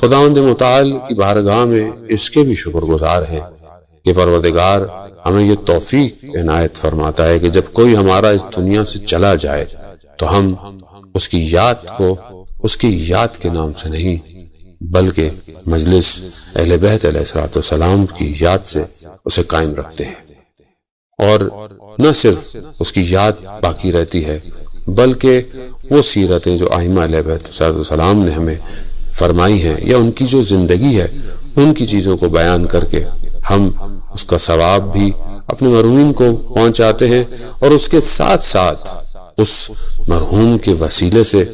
خداوند متعال کی بارگاہ میں اس کے بھی شکر گزار ہیں کہ پروردگار ہمیں یہ توفیق عنایت فرماتا ہے کہ جب کوئی ہمارا اس دنیا سے چلا جائے تو ہم اس کی یاد کو اس کی یاد کے نام سے نہیں بلکہ مجلس اہل بیت علیہ الصلوۃ والسلام کی یاد سے اسے قائم رکھتے ہیں، اور نہ صرف اس کی یاد باقی رہتی ہے بلکہ وہ سیرتیں جو ائمہ علیہ بیت علیہ الصلوۃ والسلام نے ہمیں فرمائی ہیں یا ان کی جو زندگی ہے ان کی چیزوں کو بیان کر کے ہم اس کا ثواب بھی اپنے مرحومین کو پہنچاتے ہیں، اور اس کے ساتھ ساتھ اس مرحوم کے وسیلے سے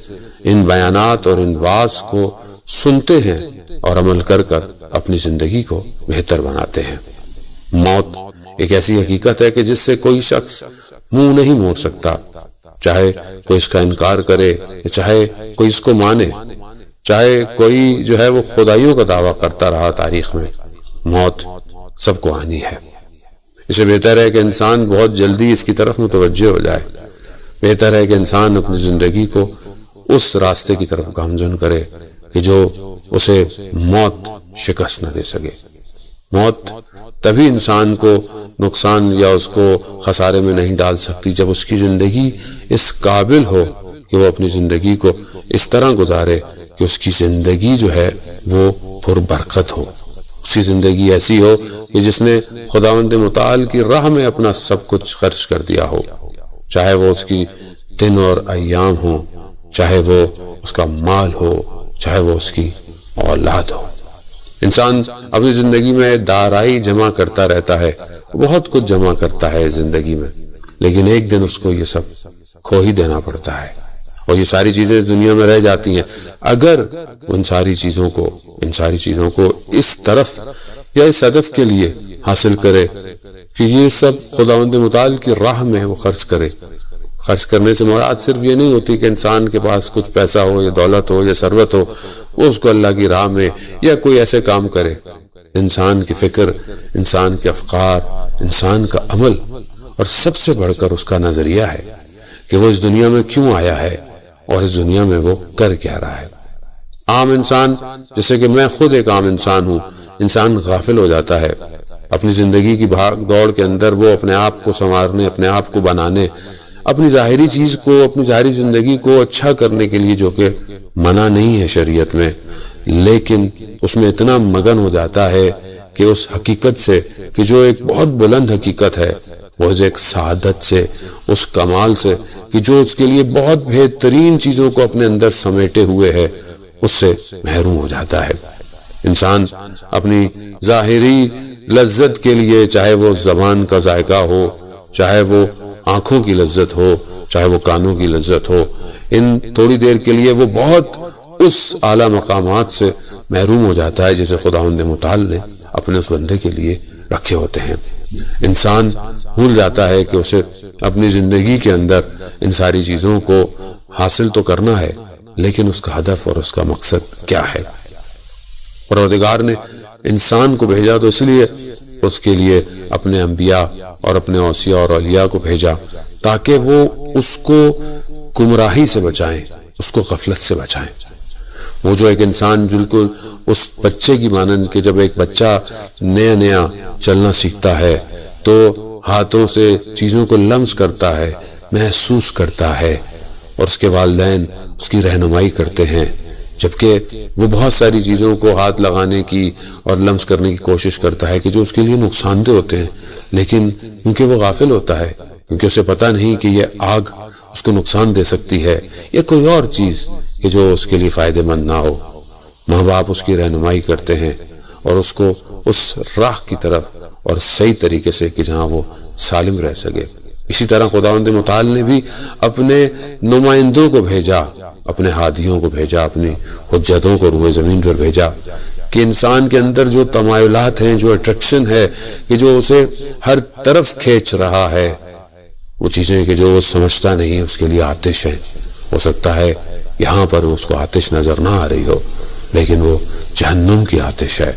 ان بیانات اور ان واعظ کو سنتے ہیں اور عمل کر کر اپنی زندگی کو بہتر بناتے ہیں۔ موت ایک ایسی حقیقت ہے کہ جس سے کوئی شخص منہ نہیں موڑ سکتا، چاہے کوئی اس کا انکار کرے، چاہے کوئی اس کو مانے، چاہے کوئی جو ہے وہ خدائیوں کا دعویٰ کرتا رہا تاریخ میں، موت سب کو آنی ہے۔ اسے بہتر ہے کہ انسان بہت جلدی اس کی طرف متوجہ ہو جائے، بہتر ہے کہ انسان اپنی زندگی کو اس راستے کی طرف گامزن کرے کہ جو اسے موت شکست نہ دے سکے۔ موت تبھی انسان کو نقصان یا اس کو خسارے میں نہیں ڈال سکتی جب اس کی زندگی اس قابل ہو کہ وہ اپنی زندگی کو اس طرح گزارے کہ اس کی زندگی جو ہے وہ پر برکت ہو، اس کی زندگی ایسی ہو کہ جس نے خداوند متعال کی راہ میں اپنا سب کچھ خرچ کر دیا ہو، چاہے وہ اس کی دن اور ایام ہو، چاہے وہ اس کا مال ہو، چاہے وہ اس کی اولاد ہو۔ انسان اپنی زندگی میں دارائی جمع کرتا رہتا ہے، بہت کچھ جمع کرتا ہے زندگی میں، لیکن ایک دن اس کو یہ سب کھو ہی دینا پڑتا ہے، اور یہ ساری چیزیں اس دنیا میں رہ جاتی ہیں۔ اگر ان ساری چیزوں کو اس طرف یا اس ہدف کے لیے حاصل کرے کہ یہ سب خداوند متعال کی راہ میں وہ خرچ کرے۔ خرچ کرنے سے مراد صرف یہ نہیں ہوتی کہ انسان کے پاس کچھ پیسہ ہو یا دولت ہو یا ثروت ہو، وہ اس کو اللہ کی راہ میں یا کوئی ایسے کام کرے۔ انسان کی فکر، انسان کے افکار، انسان کا عمل، اور سب سے بڑھ کر اس کا نظریہ ہے کہ وہ اس دنیا میں کیوں آیا ہے اور اس دنیا میں وہ کر کیا رہا ہے۔ عام انسان، جیسے کہ میں خود ایک عام انسان ہوں، انسان غافل ہو جاتا ہے اپنی زندگی کی بھاگ دوڑ کے اندر۔ وہ اپنے آپ کو سنوارنے، اپنے آپ کو بنانے، اپنی ظاہری چیز کو، اپنی ظاہری زندگی کو اچھا کرنے کے لیے، جو کہ منع نہیں ہے شریعت میں، لیکن اس میں اتنا مگن ہو جاتا ہے کہ اس حقیقت سے کہ جو ایک بہت بلند حقیقت ہے، وہ ایک سعادت سے، اس کمال سے کہ جو اس کے لیے بہت بہترین چیزوں کو اپنے اندر سمیٹے ہوئے ہے، اس سے محروم ہو جاتا ہے۔ انسان اپنی ظاہری لذت کے لیے، چاہے وہ زبان کا ذائقہ ہو، چاہے وہ آنکھوں کی لذت ہو، چاہے وہ کانوں کی لذت ہو، ان تھوڑی دیر کے لیے وہ بہت اس اعلیٰ مقامات سے محروم ہو جاتا ہے جسے خداوند متعال نے اپنے اس بندے کے لیے رکھے ہوتے ہیں۔ انسان بھول جاتا ہے کہ اسے اپنی زندگی کے اندر ان ساری چیزوں کو حاصل تو کرنا ہے، لیکن اس کا ہدف اور اس کا مقصد کیا ہے۔ پروردگار نے انسان کو بھیجا تو اس لیے اس کے لیے اپنے انبیاء اور اپنے اوصیاء اور اولیاء کو بھیجا تاکہ وہ اس کو گمراہی سے بچائیں، اس کو غفلت سے بچائیں۔ وہ جو ایک انسان بالکل اس بچے کی مانند کہ جب ایک بچہ نیا چلنا سیکھتا ہے تو ہاتھوں سے چیزوں کو لمس کرتا ہے، محسوس کرتا ہے، اور اس کے والدین اس کی رہنمائی کرتے ہیں، جبکہ وہ بہت ساری چیزوں کو ہاتھ لگانے کی اور لمس کرنے کی کوشش کرتا ہے کہ جو اس کے لیے نقصان دہ ہوتے ہیں، لیکن کیونکہ وہ غافل ہوتا ہے، کیونکہ اسے پتہ نہیں کہ یہ آگ اس کو نقصان دے سکتی ہے یا کوئی اور چیز کہ جو اس کے لیے فائدہ مند نہ ہو، ماں باپ اس کی رہنمائی کرتے ہیں اور اس کو اس راہ کی طرف اور صحیح طریقے سے کہ جہاں وہ سالم رہ سکے۔ اسی طرح خداوند متعال نے بھی اپنے نمائندوں کو بھیجا، اپنے ہادیوں کو بھیجا، اپنی حجتوں کو روئے زمین پر بھیجا کہ انسان کے اندر جو تمایلات ہیں، جو اٹریکشن ہے کہ جو اسے ہر طرف کھینچ رہا ہے، وہ چیزیں کہ جو وہ سمجھتا نہیں، اس کے لیے آتش ہے۔ ہو سکتا ہے یہاں پر اس کو آتش نظر نہ آ رہی ہو، لیکن وہ جہنم کی آتش ہے،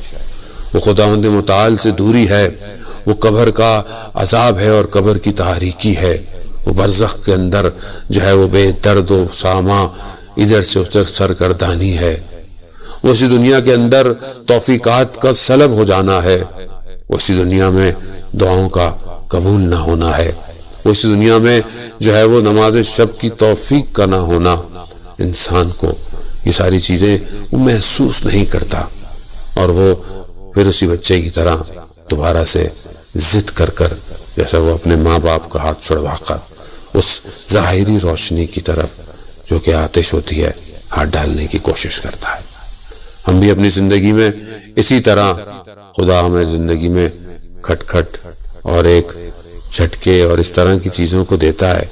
وہ خداوند متعال سے دوری ہے، وہ قبر کا عذاب ہے اور قبر کی تاریکی ہے، وہ برزخ کے اندر جو ہے وہ بے درد و ساما، ادھر سے ادھر سرگردانی ہے، وہ اسی دنیا کے اندر توفیقات کا سلب ہو جانا ہے، وہ اسی دنیا میں دعاؤں کا قبول نہ ہونا ہے، وہ اسی دنیا میں جو ہے وہ نماز شب کی توفیق کا نہ ہونا، انسان کو یہ ساری چیزیں وہ محسوس نہیں کرتا، اور وہ پھر اسی بچے کی طرح دوبارہ سے ضد کر کر، جیسا وہ اپنے ماں باپ کا ہاتھ چھڑوا کر اس ظاہری روشنی کی طرف جو کہ آتش ہوتی ہے ہاتھ ڈالنے کی کوشش کرتا ہے۔ ہم بھی اپنی زندگی میں اسی طرح خدا ہمیں زندگی میں کھٹ کھٹ اور ایک جھٹکے اور اس طرح کی چیزوں کو دیتا ہے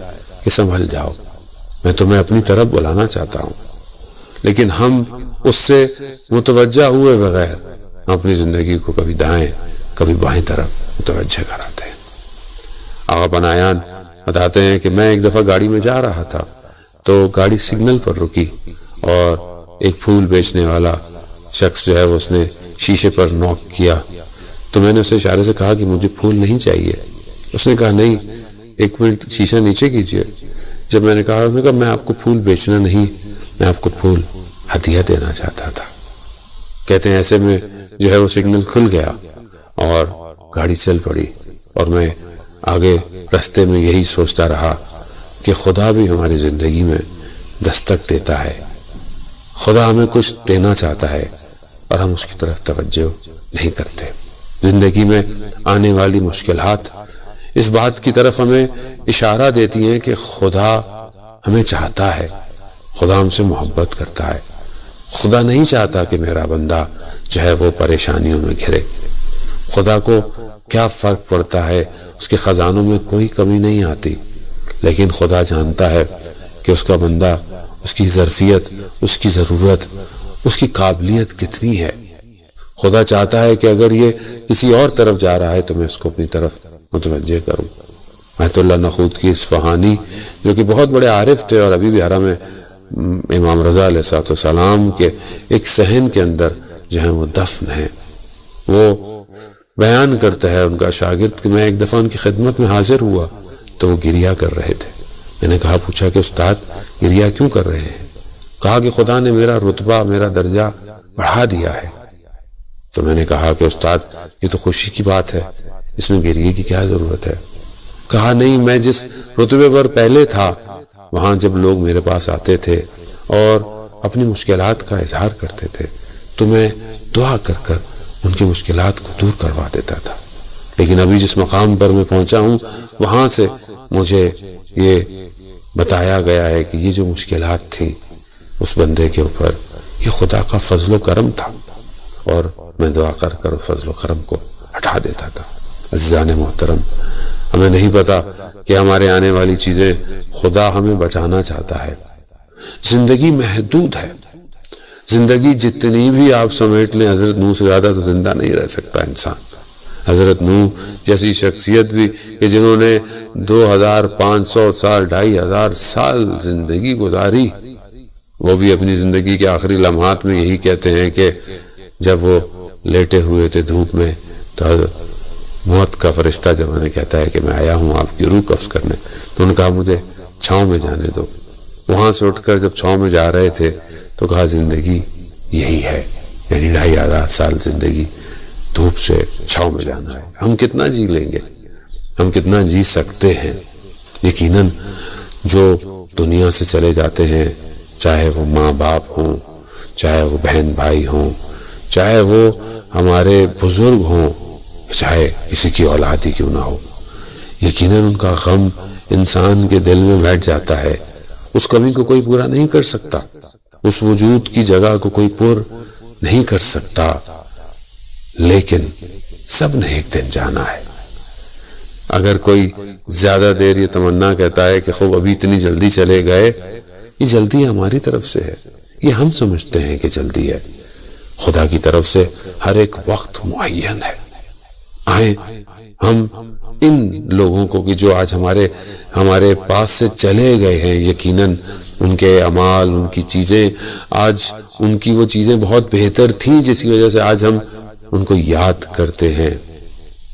کہ سنبھل جاؤ، میں تمہیں اپنی طرف بلانا چاہتا ہوں، لیکن ہم اس سے متوجہ ہوئے بغیر ہم اپنی زندگی کو کبھی دائیں کبھی بائیں طرف متوجہ کراتے ہیں۔ آقا پناہیان بتاتے ہیں کہ میں ایک دفعہ گاڑی میں جا رہا تھا تو گاڑی سگنل پر رکی اور ایک پھول بیچنے والا شخص جو ہے وہ اس نے شیشے پر نوک کیا، تو میں نے اسے اشارے سے کہا کہ مجھے پھول نہیں چاہیے۔ اس نے کہا نہیں، ایک منٹ شیشہ نیچے کیجئے۔ جب میں نے کہا میں آپ کو پھول بیچنا نہیں، میں آپ کو پھول ہدیہ دینا چاہتا تھا۔ کہتے ہیں ایسے میں جو ہے وہ سگنل کھل گیا اور گاڑی چل پڑی، اور میں آگے رستے میں یہی سوچتا رہا کہ خدا بھی ہماری زندگی میں دستک دیتا ہے، خدا ہمیں کچھ دینا چاہتا ہے اور ہم اس کی طرف توجہ نہیں کرتے۔ زندگی میں آنے والی مشکلات اس بات کی طرف ہمیں اشارہ دیتی ہیں کہ خدا ہمیں چاہتا ہے، خدا ہم سے محبت کرتا ہے، خدا نہیں چاہتا کہ میرا بندہ جو ہے وہ پریشانیوں میں گھرے۔ خدا کو کیا فرق پڑتا ہے، اس کے خزانوں میں کوئی کمی نہیں آتی، لیکن خدا جانتا ہے کہ اس کا بندہ، اس کی ظرفیت، اس کی ضرورت، اس کی قابلیت کتنی ہے۔ خدا چاہتا ہے کہ اگر یہ کسی اور طرف جا رہا ہے تو میں اس کو اپنی طرف متوجہ کروں۔ آیت اللہ نخود کی اصفہانی جو کہ بہت بڑے عارف تھے اور ابھی بھی حرم امام رضا علیہ السلام کے ایک صحن کے اندر جو ہے وہ دفن ہیں، وہ بیان کرتا ہے ان کا شاگرد کہ میں ایک دفعہ ان کی خدمت میں حاضر ہوا تو وہ گریہ کر رہے تھے۔ میں نے پوچھا کہ استاد گریہ کیوں کر رہے ہیں؟ کہا کہ خدا نے میرا رتبہ، میرا درجہ بڑھا دیا ہے۔ تو میں نے کہا کہ استاد یہ تو خوشی کی بات ہے، اس میں گریہ کی کیا ضرورت ہے؟ کہا نہیں، میں جس رتبے پر پہلے تھا وہاں جب لوگ میرے پاس آتے تھے اور اپنی مشکلات کا اظہار کرتے تھے تو میں دعا کر کر ان کی مشکلات کو دور کروا دیتا تھا، لیکن ابھی جس مقام پر میں پہنچا ہوں وہاں سے مجھے یہ بتایا گیا ہے کہ یہ جو مشکلات تھیں اس بندے کے اوپر یہ خدا کا فضل و کرم تھا، اور میں دعا کر کر اس فضل و کرم کو ہٹا دیتا تھا۔ عزیزان محترم، ہمیں نہیں پتا کہ ہمارے آنے والی چیزیں خدا ہمیں بچانا چاہتا ہے۔ زندگی محدود ہے، زندگی جتنی بھی آپ سمیٹ لیں، حضرت نوح سے زیادہ تو زندہ نہیں رہ سکتا انسان۔ حضرت نوح جیسی شخصیت بھی کہ جنہوں نے 2500 سال 2500 سال زندگی گزاری، وہ بھی اپنی زندگی کے آخری لمحات میں یہی کہتے ہیں کہ جب وہ لیٹے ہوئے تھے دھوپ میں تو موت کا فرشتہ جب انہیں کہتا ہے کہ میں آیا ہوں آپ کی روح قبض کرنے، تو انہوں نے کہا مجھے چھاؤں میں جانے دو۔ وہاں سے اٹھ کر جب چھاؤں میں جا رہے تھے تو کہا زندگی یہی ہے، یعنی 2500 سال زندگی دھوپ سے چھاؤں میں جانا ہے۔ ہم کتنا جی لیں گے، ہم کتنا جی سکتے ہیں؟ یقیناً جو دنیا سے چلے جاتے ہیں، چاہے وہ ماں باپ ہوں، چاہے وہ بہن بھائی ہوں، چاہے وہ ہمارے بزرگ ہوں، چاہے کسی کی اولاد ہی کیوں نہ ہو، یقیناً ان کا غم انسان کے دل میں بیٹھ جاتا ہے۔ اس کمی کو کوئی پورا نہیں کر سکتا، اس وجود کی جگہ کو کوئی پر نہیں کر سکتا، لیکن سب نے ایک دن جانا ہے۔ اگر کوئی زیادہ دیر یہ تمنا کہتا ہے کہ خوب ابھی اتنی جلدی چلے گئے، یہ جلدی ہماری طرف سے ہے، یہ ہم سمجھتے ہیں کہ جلدی ہے، خدا کی طرف سے ہر ایک وقت معین ہے۔ آئیں ہم ان لوگوں کو کہ جو آج ہمارے پاس سے چلے گئے ہیں، یقیناً ان کے اعمال، ان کی چیزیں، آج ان کی وہ چیزیں بہت بہتر تھیں جس کی وجہ سے آج ہم ان کو یاد کرتے ہیں۔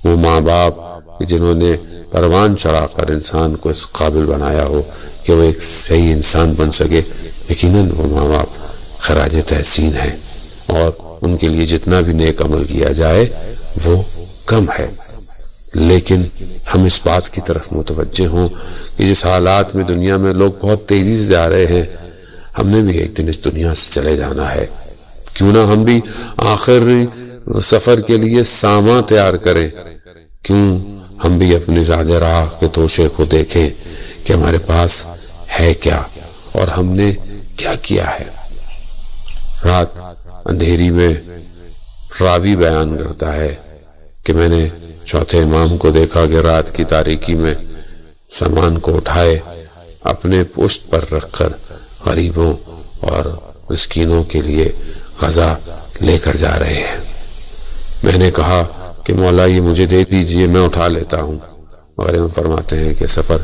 وہ ماں باپ جنہوں نے پروان چڑھا کر انسان کو اس قابل بنایا ہو کہ وہ ایک صحیح انسان بن سکے، یقیناً وہ ماں باپ خراج تحسین ہیں۔ اور ان کے لیے جتنا بھی نیک عمل کیا جائے وہ کم ہے۔ لیکن ہم اس بات کی طرف متوجہ ہوں کہ جس حالات میں دنیا میں لوگ بہت تیزی سے جا رہے ہیں، ہم نے بھی ایک دن اس دنیا سے چلے جانا ہے۔ کیوں نہ ہم بھی آخری سفر کے لیے سامان تیار کریں، کیوں ہم بھی اپنے زاد راہ کے توشے کو دیکھیں کہ ہمارے پاس ہے کیا اور ہم نے کیا کیا ہے۔ رات اندھیری میں راوی بیان کرتا ہے کہ میں نے چوتھے امام کو دیکھا کہ رات کی تاریکی میں سامان کو اٹھائے اپنے پشت پر رکھ کر غریبوں اور مسکینوں کے لیے غذا لے کر جا رہے ہیں۔ میں نے کہا کہ مولا یہ مجھے دے دیجئے، میں اٹھا لیتا ہوں، مگر ہم فرماتے ہیں کہ سفر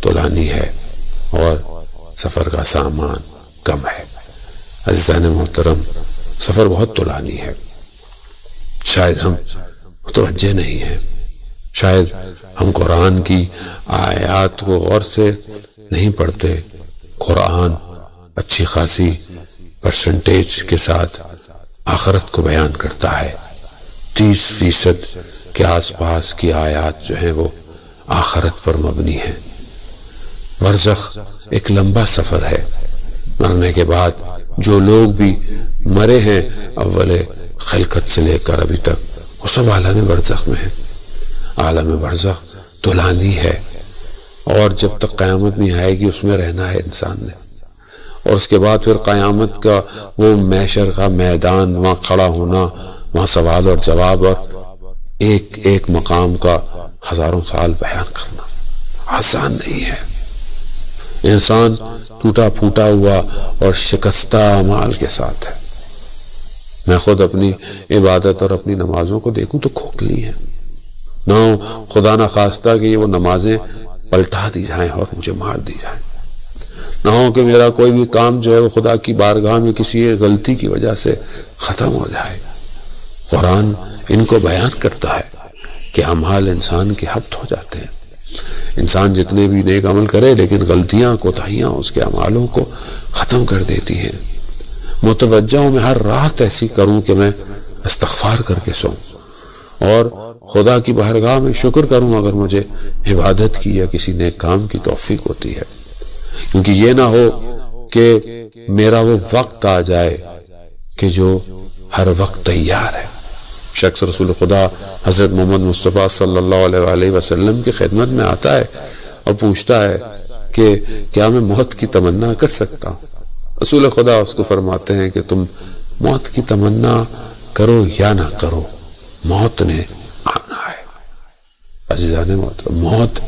طولانی ہے اور سفر کا سامان کم ہے۔ عزیزان محترم، سفر بہت طولانی ہے، شاید ہم متوجہ نہیں ہیں، شاید ہم قرآن کی آیات کو غور سے نہیں پڑھتے۔ قرآن اچھی خاصی پرسنٹیج کے ساتھ آخرت کو بیان کرتا ہے۔ 30% کے آس پاس کی آیات جو ہیں وہ آخرت پر مبنی ہیں۔ برزخ ایک لمبا سفر ہے۔ مرنے کے بعد جو لوگ بھی مرے ہیں اول خلقت سے لے کر ابھی تک، وہ سب عالم برزخ میں ہیں۔ عالم برزخ طولانی ہے اور جب تک قیامت نہیں آئے گی اس میں رہنا ہے انسان نے، اور اس کے بعد پھر قیامت کا وہ محشر کا میدان، وہاں کھڑا ہونا، وہاں سوال اور جواب، اور ایک ایک مقام کا ہزاروں سال بیان کرنا آسان نہیں ہے۔ انسان ٹوٹا پھوٹا ہوا اور شکستہ اعمال کے ساتھ ہے۔ میں خود اپنی عبادت اور اپنی نمازوں کو دیکھوں تو کھوکھلی ہیں، نہ خدا نہ خواستہ کہ یہ وہ نمازیں پلٹا دی جائیں اور مجھے مار دی جائیں، نہ ہو کہ میرا کوئی بھی کام جو ہے وہ خدا کی بارگاہ میں کسی غلطی کی وجہ سے ختم ہو جائے۔ قرآن ان کو بیان کرتا ہے کہ اعمال انسان کے حبت ہو جاتے ہیں۔ انسان جتنے بھی نیک عمل کرے لیکن غلطیاں کوتاہیاں اس کے اعمالوں کو ختم کر دیتی ہیں۔ متوجہ ہوں میں ہر رات ایسی کروں کہ میں استغفار کر کے سوؤں اور خدا کی بارگاہ میں شکر کروں اگر مجھے عبادت کی یا کسی نیک کام کی توفیق ہوتی ہے، کیونکہ یہ نہ ہو کہ میرا وہ وقت آ جائے کہ جو ہر وقت تیار ہے۔ شخص رسول خدا حضرت محمد مصطفیٰ صلی اللہ علیہ وآلہ وسلم کی خدمت میں آتا ہے اور پوچھتا ہے کہ کیا میں موت کی تمنا کر سکتا ہوں؟ رسول خدا اس کو فرماتے ہیں کہ تم موت کی تمنا کرو یا نہ کرو، موت نے آنا ہے۔ عزیزان محترم، موت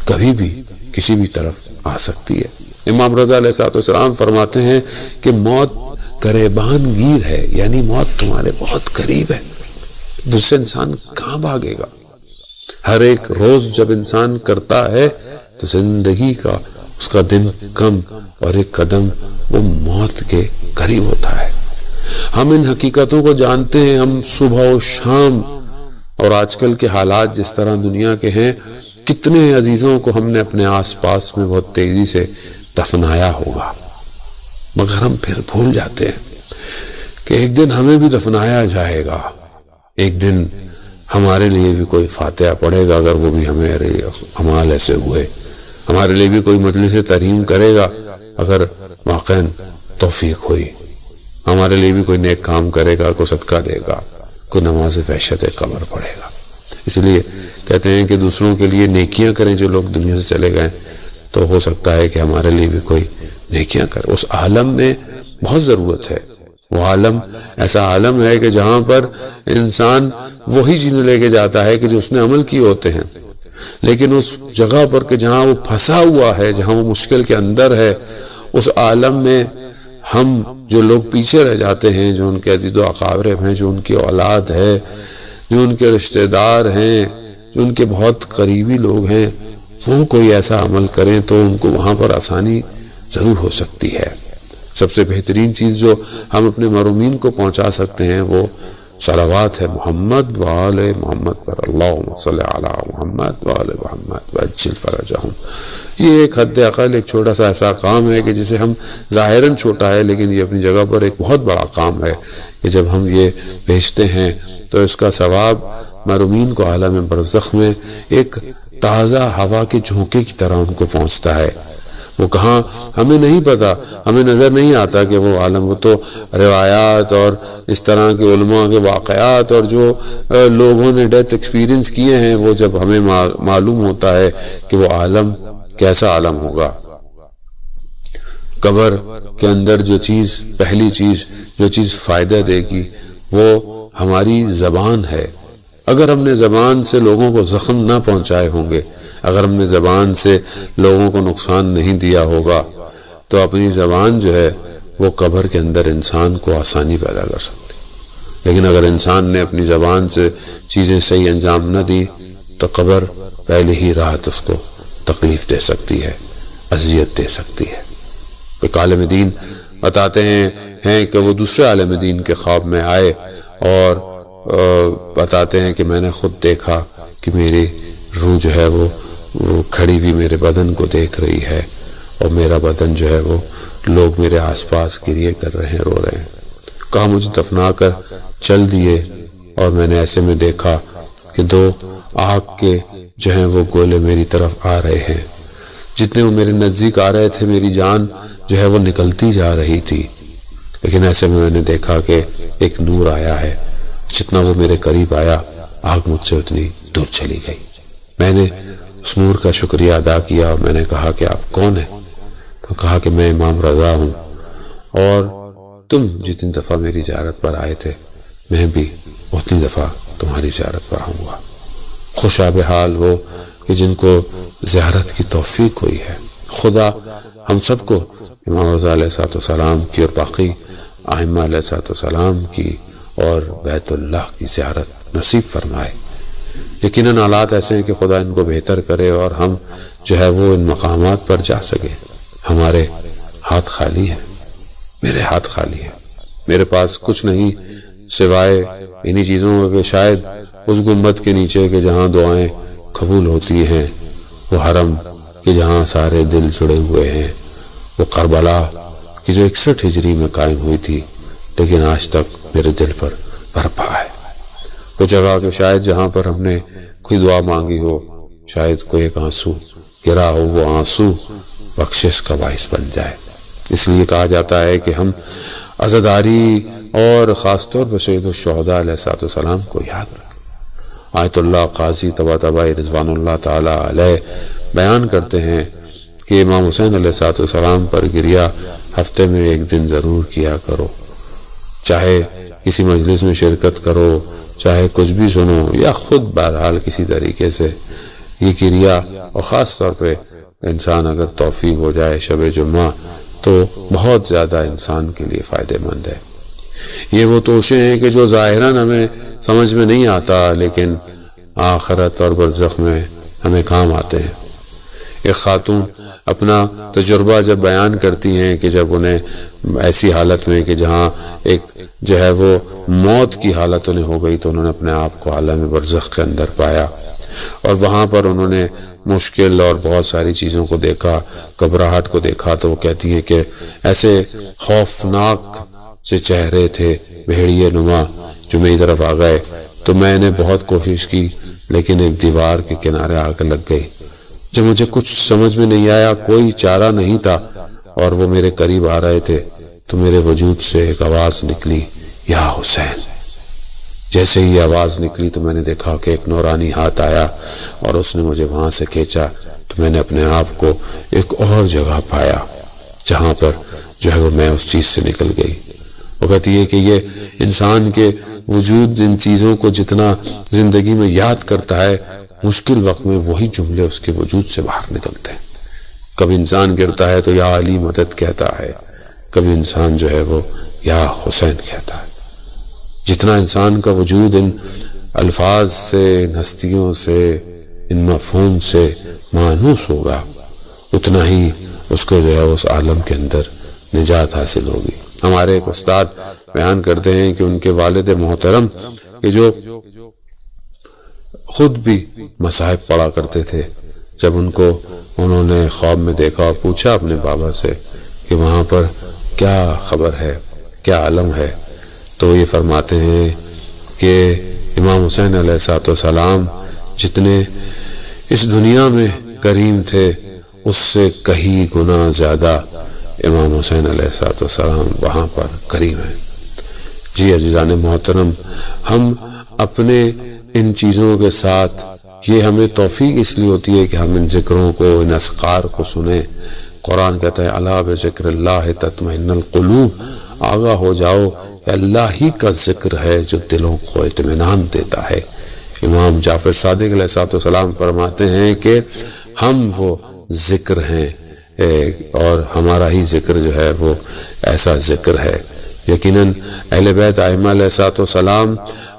کبھی بھی کسی بھی طرف آ سکتی ہے۔ امام رضا علیہ السلام فرماتے ہیں کہ موت گریبان گیر ہے، یعنی موت تمہارے بہت قریب ہے، جس سے انسان کہاں بھاگے گا۔ ہر ایک روز جب انسان کرتا ہے تو زندگی کا اس کا دن کم اور ایک قدم وہ موت کے قریب ہوتا ہے۔ ہم ان حقیقتوں کو جانتے ہیں، ہم صبح و شام، اور آج کل کے حالات جس طرح دنیا کے ہیں، کتنے عزیزوں کو ہم نے اپنے آس پاس میں بہت تیزی سے دفنایا ہوگا، مگر ہم پھر بھول جاتے ہیں کہ ایک دن ہمیں بھی دفنایا جائے گا۔ ایک دن ہمارے لیے بھی کوئی فاتحہ پڑھے گا اگر وہ بھی ہمارے اعمال ایسے ہوئے، ہمارے لیے بھی کوئی مجلس ترحیم کرے گا اگر واقعاً توفیق ہوئی، ہمارے لیے بھی کوئی نیک کام کرے گا، کوئی صدقہ دے گا، کوئی نماز وحشت قبر پڑھے گا۔ اس لیے کہتے ہیں کہ دوسروں کے لیے نیکیاں کریں، جو لوگ دنیا سے چلے گئے تو ہو سکتا ہے کہ ہمارے لیے بھی کوئی نیکیاں کرے۔ اس عالم میں بہت ضرورت ہے، وہ عالم ایسا عالم ہے کہ جہاں پر انسان وہی چیزیں لے کے جاتا ہے کہ جو اس نے عمل کیے ہوتے ہیں، لیکن اس جگہ پر کہ جہاں وہ پھنسا ہوا ہے، جہاں وہ مشکل کے اندر ہے، اس عالم میں ہم جو لوگ پیچھے رہ جاتے ہیں، جو ان کے عزیز و اقارب ہیں، جو ان کی اولاد ہے، جو ان کے رشتہ دار ہیں، جو ان کے بہت قریبی لوگ ہیں، وہ کوئی ایسا عمل کریں تو ان کو وہاں پر آسانی ضرور ہو سکتی ہے۔ سب سے بہترین چیز جو ہم اپنے محرومین کو پہنچا سکتے ہیں وہ صلوات ہے محمد و آل محمد پر، اللہم صلی علی محمد و آل محمد وعجل فرجہم۔ یہ ایک حد اقل ایک چھوٹا سا ایسا کام ہے کہ جسے ہم ظاہراً چھوٹا ہے لیکن یہ اپنی جگہ پر ایک بہت بڑا کام ہے کہ جب ہم یہ بھیجتے ہیں تو اس کا ثواب محرومین کو عالم برزخ میں ایک تازہ ہوا کے جھونکے کی طرح ان کو پہنچتا ہے۔ وہ کہاں ہمیں نہیں پتا، ہمیں نظر نہیں آتا کہ وہ عالم، وہ تو روایات اور اس طرح کے علماء کے واقعات اور جو لوگوں نے ڈیتھ ایکسپیرینس کیے ہیں وہ جب ہمیں معلوم ہوتا ہے کہ وہ عالم کیسا عالم ہوگا۔ قبر کے اندر جو چیز، پہلی چیز جو چیز فائدہ دے گی وہ ہماری زبان ہے۔ اگر ہم نے زبان سے لوگوں کو زخم نہ پہنچائے ہوں گے، اگر ہم نے زبان سے لوگوں کو نقصان نہیں دیا ہوگا تو اپنی زبان جو ہے وہ قبر کے اندر انسان کو آسانی پیدا کر سکتی۔ لیکن اگر انسان نے اپنی زبان سے چیزیں صحیح انجام نہ دی تو قبر پہلے ہی رات اس کو تکلیف دے سکتی ہے، اذیت دے سکتی ہے۔ ایک عالم دین بتاتے ہیں کہ وہ دوسرے عالم دین کے خواب میں آئے اور بتاتے ہیں کہ میں نے خود دیکھا کہ میری روح جو ہے وہ کھڑی ہوئی میرے بدن کو دیکھ رہی ہے اور میرا بدن جو ہے وہ لوگ میرے آس پاس گریے کر رہے ہیں، رو رہے ہیں۔ کہا مجھے دفنا کر چل دیے اور میں نے ایسے میں دیکھا کہ 2 آگ کے جو ہیں وہ گولے میری طرف آ رہے ہیں۔ جتنے وہ میرے نزدیک آ رہے تھے میری جان جو ہے وہ نکلتی جا رہی تھی، لیکن ایسے میں نے دیکھا کہ ایک نور آیا ہے، جتنا وہ میرے قریب آیا آگ مجھ سے اتنی دور چلی گئی۔ میں نے اس نور کا شکریہ ادا کیا اور میں نے کہا کہ آپ کون ہیں؟ تو کہا کہ میں امام رضا ہوں اور تم جتنی دفعہ میری زیارت پر آئے تھے میں بھی اتنی دفعہ تمہاری زیارت پر آؤں گا۔ خوشاب حال وہ کہ جن کو زیارت کی توفیق ہوئی ہے۔ خدا ہم سب کو امام رضا علیہ السلام کی اور باقی ائمہ علیہ السلام کی اور بیت اللہ کی زیارت نصیب فرمائے۔ یقیناً حالات ایسے ہیں کہ خدا ان کو بہتر کرے اور ہم جو ہے وہ ان مقامات پر جا سکے۔ ہمارے ہاتھ خالی ہیں، میرے ہاتھ خالی ہیں، میرے پاس کچھ نہیں سوائے انہی چیزوں کہ شاید اس گنبد کے نیچے کہ جہاں دعائیں قبول ہوتی ہیں، وہ حرم کہ جہاں سارے دل جڑے ہوئے ہیں، وہ کربلا کی جو 61 ہجری میں قائم ہوئی تھی لیکن آج تک میرے دل پر برپا ہے، وہ جگہ کہ شاید جہاں پر ہم نے کوئی دعا مانگی ہو، شاید کوئی ایک آنسو گرا ہو، وہ آنسو بخشش کا باعث بن جائے۔ اس لیے کہا جاتا ہے کہ ہم عزاداری اور خاص طور پر سید الشہداء علیہ السلام کو یاد رکھیں۔ آیت اللہ قاضی طباطبائی رضوان اللہ تعالی علیہ بیان کرتے ہیں کہ امام حسین علیہ السلام پر گریہ ہفتے میں 1 دن ضرور کیا کرو، چاہے کسی مجلس میں شرکت کرو، چاہے کچھ بھی سنو یا خود بہرحال کسی طریقے سے یہ گریہ، اور خاص طور پہ انسان اگر توفیق ہو جائے شب جمعہ تو بہت زیادہ انسان کے لیے فائدہ مند ہے۔ یہ وہ توشے ہیں کہ جو ظاہراً ہمیں سمجھ میں نہیں آتا لیکن آخرت اور برزخ میں ہمیں کام آتے ہیں۔ ایک خاتون اپنا تجربہ جب بیان کرتی ہیں کہ جب انہیں ایسی حالت میں کہ جہاں ایک جو ہے وہ موت کی حالت انہیں ہو گئی تو انہوں نے اپنے آپ کو عالم برزخ کے اندر پایا اور وہاں پر انہوں نے مشکل اور بہت ساری چیزوں کو دیکھا، گھبراہٹ کو دیکھا، تو وہ کہتی ہیں کہ ایسے خوفناک سے چہرے تھے بھیڑیے نما جو میری طرف آ گئے، تو میں نے بہت کوشش کی لیکن ایک دیوار کے کنارے آ کر لگ گئی۔ جب مجھے کچھ سمجھ میں نہیں آیا، کوئی چارہ نہیں تھا اور وہ میرے قریب آ رہے تھے تو میرے وجود سے ایک آواز نکلی، یا حسین۔ جیسے ہی آواز نکلی تو میں نے دیکھا کہ ایک نورانی ہاتھ آیا اور اس نے مجھے وہاں سے کھینچا، تو میں نے اپنے آپ کو ایک اور جگہ پایا جہاں پر جو ہے وہ میں اس چیز سے نکل گئی۔ وہ کہتی ہے کہ یہ انسان کے وجود ان چیزوں کو جتنا زندگی میں یاد کرتا ہے، مشکل وقت میں وہی جملے اس کے وجود سے باہر نکلتے ہیں۔ کبھی انسان گرتا ہے تو یا علی مدد کہتا ہے، کبھی انسان جو ہے وہ یا حسین کہتا ہے۔ جتنا انسان کا وجود ان الفاظ سے، ان ہستیوں سے، ان مفہوم سے مانوس ہوگا، اتنا ہی اس کو جو ہے اس عالم کے اندر نجات حاصل ہوگی۔ ہمارے ایک استاد بیان کرتے ہیں کہ ان کے والد محترم کہ جو خود بھی مصاحف پڑھا کرتے تھے، جب انہوں نے خواب میں دیکھا اور پوچھا اپنے بابا سے کہ وہاں پر کیا خبر ہے، کیا عالم ہے، تو یہ فرماتے ہیں کہ امام حسین علیہ السلام جتنے اس دنیا میں کریم تھے اس سے کہیں گنا زیادہ امام حسین علیہ السلام وہاں پر کریم ہیں۔ جی عزیزان محترم، ہم اپنے ان چیزوں کے ساتھ، یہ ہمیں توفیق اس لیے ہوتی ہے کہ ہم ان ذکروں کو، ان اذکار کو سنیں۔ قرآن کہتا ہے الا بذکر اللہ تطمئن القلوب، آگاہ ہو جاؤ کہ اللہ ہی کا ذکر ہے جو دلوں کو اطمینان دیتا ہے۔ امام جعفر صادق علیہ السلام فرماتے ہیں کہ ہم وہ ذکر ہیں اور ہمارا ہی ذکر جو ہے وہ ایسا ذکر ہے۔ یقیناً اہل بیت ائمہ علیہ السلام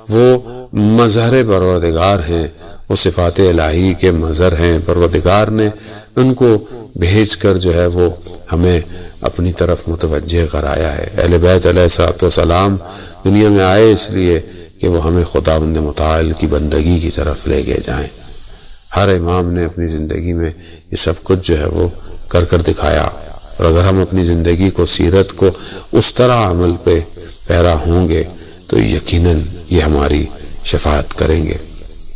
وہ مظہر پروردگار ہیں، وہ صفات الہی کے مظہر ہیں۔ پروردگار نے ان کو بھیج کر جو ہے وہ ہمیں اپنی طرف متوجہ کرایا ہے۔ اہل بیت علیہ السلام دنیا میں آئے اس لیے کہ وہ ہمیں خداوند متعال کی بندگی کی طرف لے کے جائیں۔ ہر امام نے اپنی زندگی میں یہ سب کچھ جو ہے وہ کر دکھایا، اور اگر ہم اپنی زندگی کو، سیرت کو اس طرح عمل پہ پیرا ہوں گے تو یقیناً یہ ہماری شفاعت کریں گے۔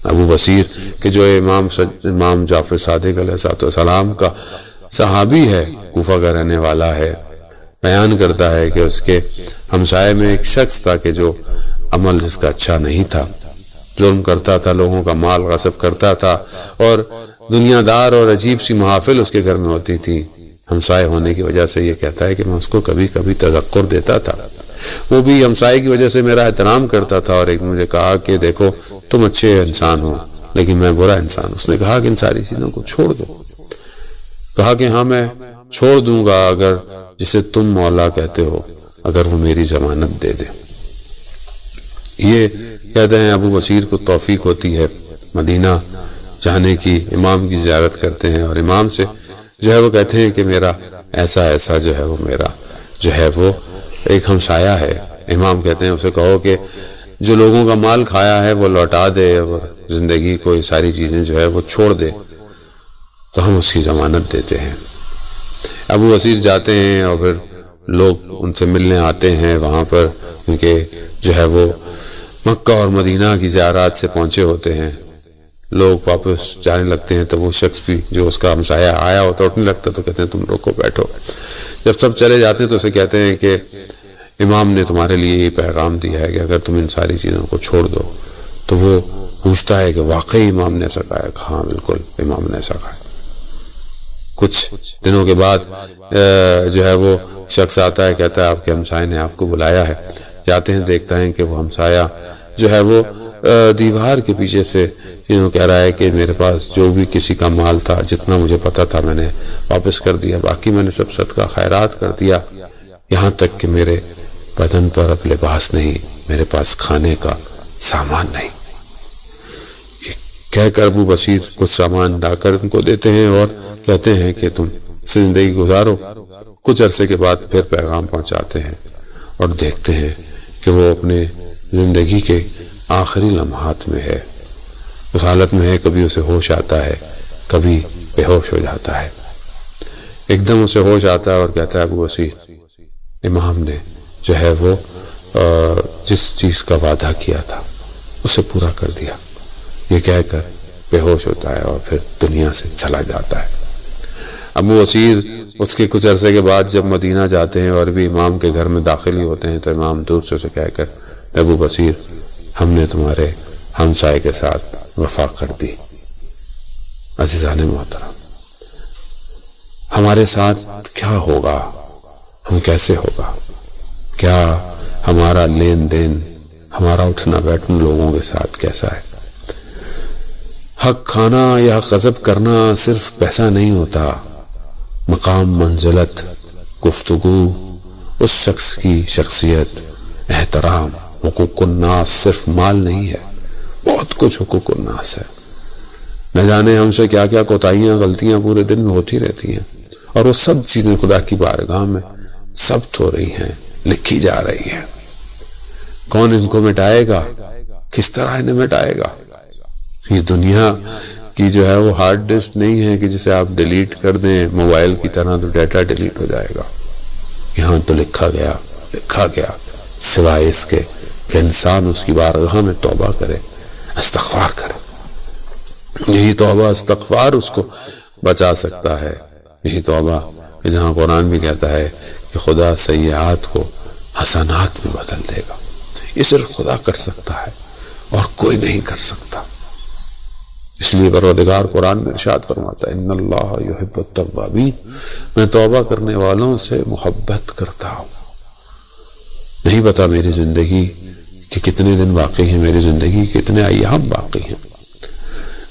ابو بصیر کہ جو امام جعفر صادق علیہ السلام کا صحابی ہے، کوفہ کا رہنے والا ہے، بیان کرتا ہے کہ اس کے ہمسائے میں ایک شخص تھا کہ جو عمل جس کا اچھا نہیں تھا، ظلم کرتا تھا، لوگوں کا مال غصب کرتا تھا، اور دنیا دار اور عجیب سی محافل اس کے گھر میں ہوتی تھی۔ ہمسائے ہونے کی وجہ سے یہ کہتا ہے کہ میں اس کو کبھی کبھی تذکر دیتا تھا، وہ بھی ہمسائے کی وجہ سے میرا احترام کرتا تھا، اور ایک مجھے کہا کہ دیکھو تم اچھے انسان ہو لیکن میں برا انسان۔ اس نے کہا کہ ان ساری چیزوں کو چھوڑ دو۔ کہا کہ ہاں میں چھوڑ دوں گا اگر جسے تم مولا کہتے ہو اگر وہ میری ضمانت دے دے۔ یہ کہتے ہیں ابو بصیر کو توفیق ہوتی ہے مدینہ جانے کی، امام کی زیارت کرتے ہیں، اور امام سے جو ہے وہ کہتے ہیں کہ میرا ایسا جو ہے وہ میرا جو ہے وہ ایک ہمسایہ ہے۔ امام کہتے ہیں اسے کہو کہ جو لوگوں کا مال کھایا ہے وہ لوٹا دے، اور زندگی کو یہ ساری چیزیں جو ہے وہ چھوڑ دے، تو ہم اس کی ضمانت دیتے ہیں۔ ابو بصیر جاتے ہیں اور پھر لوگ ان سے ملنے آتے ہیں وہاں پر، کیونکہ جو ہے وہ مکہ اور مدینہ کی زیارات سے پہنچے ہوتے ہیں۔ لوگ واپس جانے لگتے ہیں تو وہ شخص بھی جو اس کا ہمسایہ آیا ہوتا اٹھنے لگتا تو کہتے ہیں تم رکو بیٹھو۔ جب سب چلے جاتے ہیں تو اسے کہتے ہیں کہ امام نے تمہارے لیے یہ پیغام دیا ہے کہ اگر تم ان ساری چیزوں کو چھوڑ دو، تو وہ پوچھتا ہے کہ واقعی امام نے ایسا کہا ہے؟ ہاں بالکل امام نے ایسا کہا ہے۔ کچھ دنوں کے بعد جو ہے وہ شخص آتا ہے، کہتا ہے آپ کے ہمسائے نے آپ کو بلایا ہے۔ جاتے ہیں، دیکھتا ہے کہ وہ ہمسایہ جو ہے وہ دیوار کے پیچھے سے کہہ رہا ہے کہ میرے پاس جو بھی کسی کا مال تھا، جتنا مجھے پتا تھا میں نے واپس کر دیا، باقی میں نے سب صدقہ خیرات کر دیا، یہاں تک کہ میرے بدن پر اب لباس نہیں، میرے پاس کھانے کا سامان نہیں۔ یہ کہہ کر ابو بصیر کچھ سامان لا کر ان کو دیتے ہیں اور کہتے ہیں کہ تم زندگی گزارو۔ کچھ عرصے کے بعد پھر پیغام پہنچاتے ہیں اور دیکھتے ہیں کہ وہ اپنے زندگی کے آخری لمحات میں ہے، اس حالت میں ہے، کبھی اسے ہوش آتا ہے، کبھی بے ہوش ہو جاتا ہے۔ ایک دم اسے ہوش آتا ہے اور کہتا ہے ابو بصیر امام نے جو ہے وہ جس چیز کا وعدہ کیا تھا اسے پورا کر دیا۔ یہ کہہ کر بے ہوش ہوتا ہے اور پھر دنیا سے چلا جاتا ہے۔ ابو بصیر اس کے کچھ عرصے کے بعد جب مدینہ جاتے ہیں اور بھی امام کے گھر میں داخل ہی ہوتے ہیں تو امام دور سے اسے کہہ کر ابو بصیر ہم نے تمہارے ہمسائے کے ساتھ وفا کر دی۔ عزیزان محترم، ہمارے ساتھ کیا ہوگا؟ ہم کیسے ہوگا؟ کیا ہمارا لین دین، ہمارا اٹھنا بیٹھنا لوگوں کے ساتھ کیسا ہے؟ حق کھانا یا غضب کرنا صرف پیسہ نہیں ہوتا، مقام، منزلت، گفتگو، اس شخص کی شخصیت، احترام، حقوق الناس صرف مال نہیں ہے، بہت کچھ حقوق الناس ہے۔ نہ جانے ہم سے کیا کیا کوتاہیاں، غلطیاں پورے دن میں ہوتی رہتی ہیں، اور وہ سب چیزیں خدا کی بارگاہ میں ثبت ہو رہی ہیں لکھی جا رہی ہے۔ کون ان کو مٹائے گا؟ کس طرح انہیں مٹائے گا؟ یہ دنیا کی جو ہے وہ ہارڈ ڈسک نہیں ہے کہ جسے آپ ڈیلیٹ کر دیں موبائل کی طرح تو ڈیٹا ڈیلیٹ ہو جائے گا۔ یہاں تو لکھا گیا سوائے اس کے کہ انسان اس کی بارگاہ میں توبہ کرے، استغفار کرے۔ یہی توبہ استغفار اس کو بچا سکتا ہے۔ یہی توبہ کہ جہاں قرآن بھی کہتا ہے کہ خدا سیئات کو حسنات میں بدل دے گا، یہ صرف خدا کر سکتا ہے اور کوئی نہیں کر سکتا۔ اس لیے پروردگار قرآن میں ارشاد فرماتا ہے ان اللہ یحب التوابین، میں توبہ کرنے والوں سے محبت کرتا ہوں۔ نہیں پتا میری زندگی کہ کتنے دن باقی ہیں، میری زندگی کتنے ایام باقی ہیں،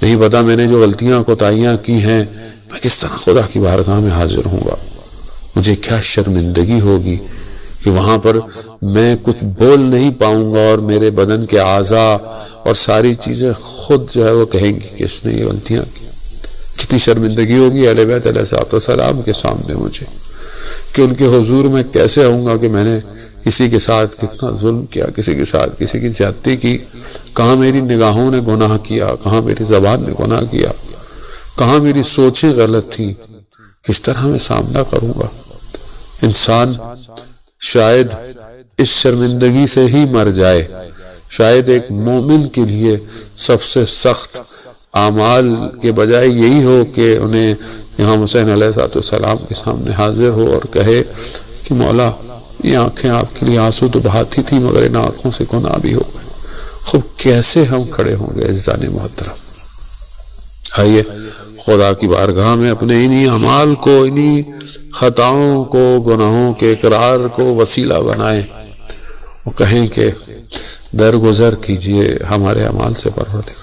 نہیں پتا میں نے جو غلطیاں کوتاہیاں کی ہیں میں کس طرح خدا کی بارگاہ میں حاضر ہوں گا، مجھے کیا شرمندگی ہوگی کہ وہاں پر میں کچھ بول نہیں پاؤں گا اور میرے بدن کے اعضاء اور ساری چیزیں خود جو ہے وہ کہیں گی کہ اس نے یہ غلطیاں کی۔ کتنی شرمندگی ہوگی اہل بیت علیہ السلام کے سامنے مجھے کہ ان کے حضور میں کیسے آؤں گا کہ میں نے کسی کے ساتھ کتنا ظلم کیا، کسی کے ساتھ کسی کی زیادتی کی، کہاں میری نگاہوں نے گناہ کیا، کہاں میری زبان نے گناہ کیا، کہاں میری سوچیں غلط تھیں، کس طرح میں سامنا کروں گا۔ انسان شاید اس شرمندگی سے ہی مر جائے۔ شاید ایک مومن کے لیے سب سے سخت اعمال کے بجائے یہی ہو کہ انہیں امام حسین علیہ السلام کے سامنے حاضر ہو اور کہے کہ مولا یہ آنکھیں آپ کے لیے آنسو تو بہاتی تھی مگر ان آنکھوں سے گناہ بھی ہو گئے۔ خوب کیسے ہم کھڑے ہوں گے عزیزان محترم۔ آئیے خدا کی بارگاہ میں اپنے انہی اعمال کو، انہی خطاؤں کو، گناہوں کے اقرار کو وسیلہ بنائیں، وہ کہیں کہ درگزر کیجئے ہمارے اعمال سے پروردگار۔